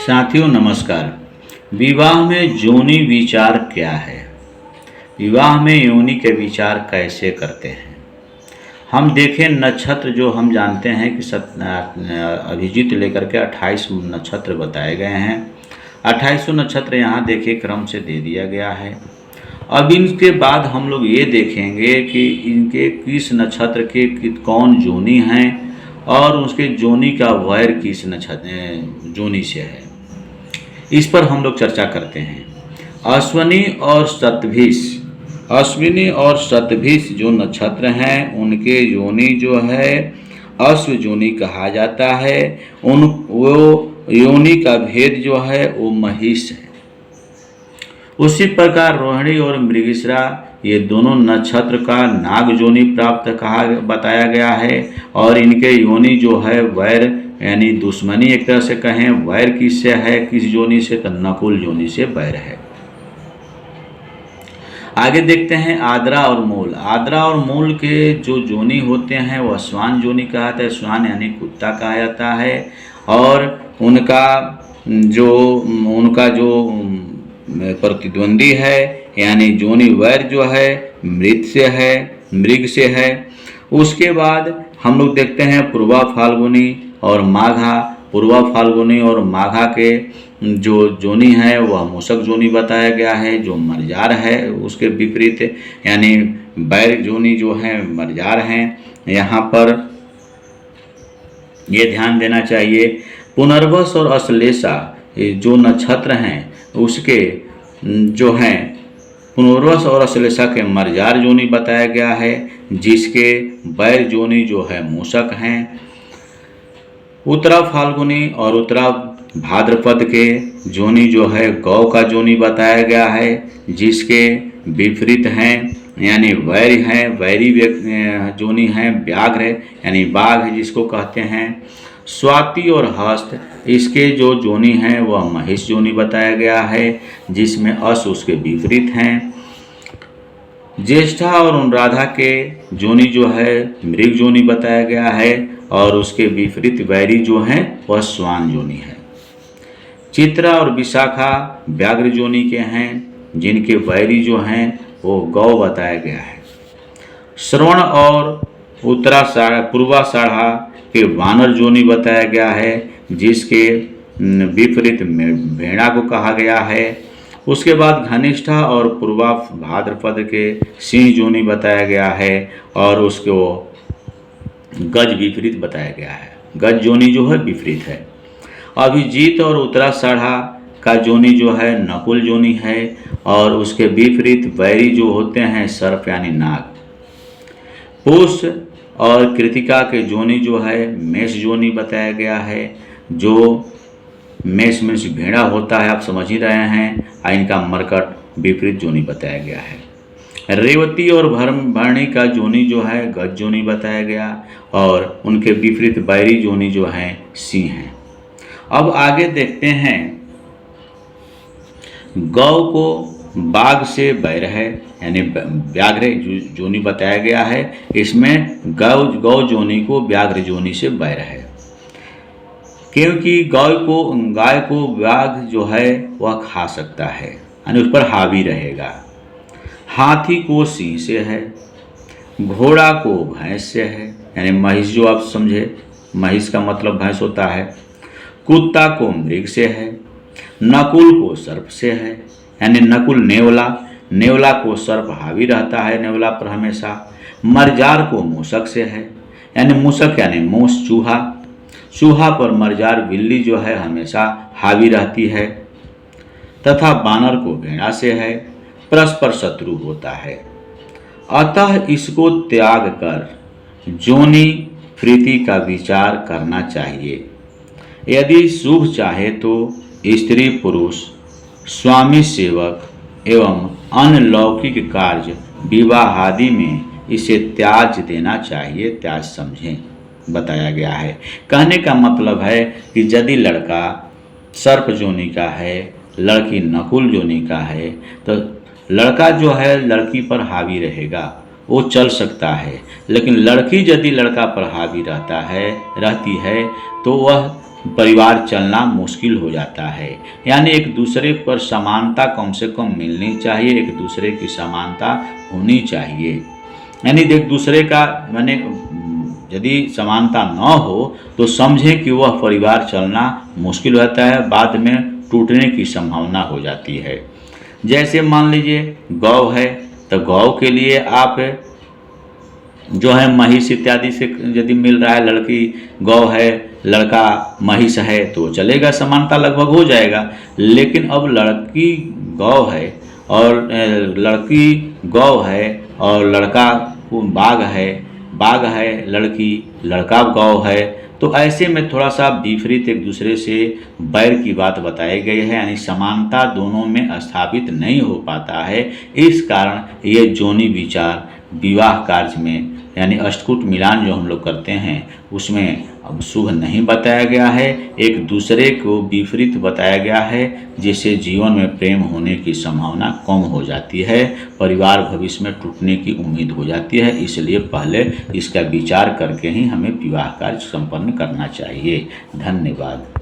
साथियों नमस्कार। विवाह में योनि विचार क्या है? विवाह में योनि के विचार कैसे करते हैं? हम देखें नक्षत्र जो हम जानते हैं कि अभिजीत लेकर के 28 नक्षत्र बताए गए हैं। 28 नक्षत्र यहाँ देखे क्रम से दे दिया गया है। अब इनके बाद हम लोग ये देखेंगे कि इनके किस नक्षत्र के कौन योनि हैं और उसके योनि का वैर किस नक्षत्र योनि से है, इस पर हम लोग चर्चा करते हैं। अश्विनी और शतभिष जो नक्षत्र हैं उनके योनि जो है अश्व योनि कहा जाता है। वो योनि का भेद जो है वो महिष है। उसी प्रकार रोहिणी और मृगशिरा ये दोनों नक्षत्र का नाग योनि प्राप्त बताया गया है और इनके योनि जो है वैर यानी दुश्मनी एक तरह से कहें। वैर किससे है, किस योनि से? तो नकुल योनि से वैर है। आगे देखते हैं आद्रा और मूल। आद्रा और मूल के जो योनि होते हैं वह श्वान योनि कहते हैं। श्वान यानी कुत्ता कहा जाता है और उनका जो प्रतिद्वंदी है यानी योनि वैर जो है मृग से है। उसके बाद हम लोग देखते हैं पूर्वा फाल्गुनी और माघा। पूर्वा फाल्गुनी और माघा के जो योनि है वह मूषक योनि बताया गया है। जो मर्जार है उसके विपरीत यानी वैर योनि जो है मर्जार हैं। यहाँ पर ये ध्यान देना चाहिए। पुनर्वस और अश्लेषा जो नक्षत्र हैं उसके जो हैं पुनर्वस और अश्लेषा के मर्जार योनि बताया गया है, जिसके वैर योनि जो है मूषक हैं। उत्तरा फाल्गुनी और उत्तरा भाद्रपद के योनि जो है गौ का योनि बताया गया है, जिसके विपरीत हैं यानी वैर हैं। वैरी योनि हैं व्याघ्र यानी बाघ जिसको कहते हैं। स्वाति और हस्त इसके जो योनि हैं वह महिष योनि बताया गया है, जिसमें अश्व उसके विपरीत हैं। ज्येष्ठा और अनुराधा के योनि जो है मृग योनि बताया गया है और उसके विपरीत वैरी जो हैं वह श्वान योनि है। चित्रा और विशाखा व्याघ्र योनि के हैं, जिनके वैरी जो हैं वो गौ बताया गया है। श्रवण और पूर्वाषाढ़ा के वानर योनि बताया गया है, जिसके विपरीत भेड़ा को कहा गया है। उसके बाद घनिष्ठा और पूर्वा भाद्रपद के सिंह योनि बताया गया है और उसको गज विपरीत बताया गया है। गज योनि जो है विपरीत है। अभिजीत और उत्तराषाढ़ा का योनि जो है नकुल योनि है और उसके विपरीत वैरी जो होते हैं सर्प यानी नाग। पुष और कृतिका के योनि जो है मेष योनि बताया गया है। जो मेष में भेड़ा होता है आप समझ ही रहे हैं, इनका मरकट विपरीत योनि बताया गया है। रेवती और भरणी का योनि जो है गज योनि बताया गया और उनके विपरीत वैरी योनि जो है सिंह है। अब आगे देखते हैं गौ को बाघ से वैर है यानी व्याघ्र योनि बताया गया है। इसमें गौ योनि को व्याघ्र योनि से वैर है, क्योंकि गाय को व्याघ्र जो है वह खा सकता है यानी उस पर हावी रहेगा। हाथी को सिंह से है। घोड़ा को भैंस से है यानी महिष जो आप समझे, महिष का मतलब भैंस होता है। कुत्ता को मृग से है। नकुल को सर्प से है यानी नकुल नेवला को सर्प हावी रहता है नेवला पर हमेशा। मर्जार को मूषक से है यानी मूषक यानी मूस चूहा पर मर्जार बिल्ली जो है हमेशा हावी रहती है। तथा बानर को भेड़ा से है, परस्पर शत्रु होता है। अतः इसको त्याग कर योनि प्रीति का विचार करना चाहिए। यदि शुभ चाहे तो स्त्री पुरुष स्वामी सेवक एवं अन्य लौकिक कार्य विवाह आदि में इसे त्याज देना चाहिए, त्याज समझें बताया गया है। कहने का मतलब है कि यदि लड़का सर्प योनि का है, लड़की नकुल योनि का है, तो लड़का जो है लड़की पर हावी रहेगा, वो चल सकता है। लेकिन लड़की यदि लड़का पर हावी रहती है तो वह परिवार चलना मुश्किल हो जाता है। यानी एक दूसरे पर समानता कम से कम मिलनी चाहिए, एक दूसरे की समानता होनी चाहिए। यानी एक दूसरे का माने यदि समानता न हो तो समझें कि वह परिवार चलना मुश्किल होता है, बाद में टूटने की संभावना हो जाती है। जैसे मान लीजिए गौ है, तो गौ के लिए आप जो है महिष इत्यादि से यदि मिल रहा है, लड़की गौ है, लड़का महिष है, तो चलेगा, समानता लगभग हो जाएगा। लेकिन अब लड़की गौ है और लड़की गौ है और लड़का बाघ है, बाघ है लड़की, लड़का गौ है, तो ऐसे में थोड़ा सा विपरीत एक दूसरे से बैर की बात बताई गई है। यानी समानता दोनों में स्थापित नहीं हो पाता है। इस कारण ये जोनी विचार विवाह कार्य में यानी अष्टकूट मिलान जो हम लोग करते हैं उसमें अब शुभ नहीं बताया गया है, एक दूसरे को विपरीत बताया गया है, जिससे जीवन में प्रेम होने की संभावना कम हो जाती है, परिवार भविष्य में टूटने की उम्मीद हो जाती है। इसलिए पहले इसका विचार करके ही हमें विवाह कार्य संपन्न करना चाहिए। धन्यवाद।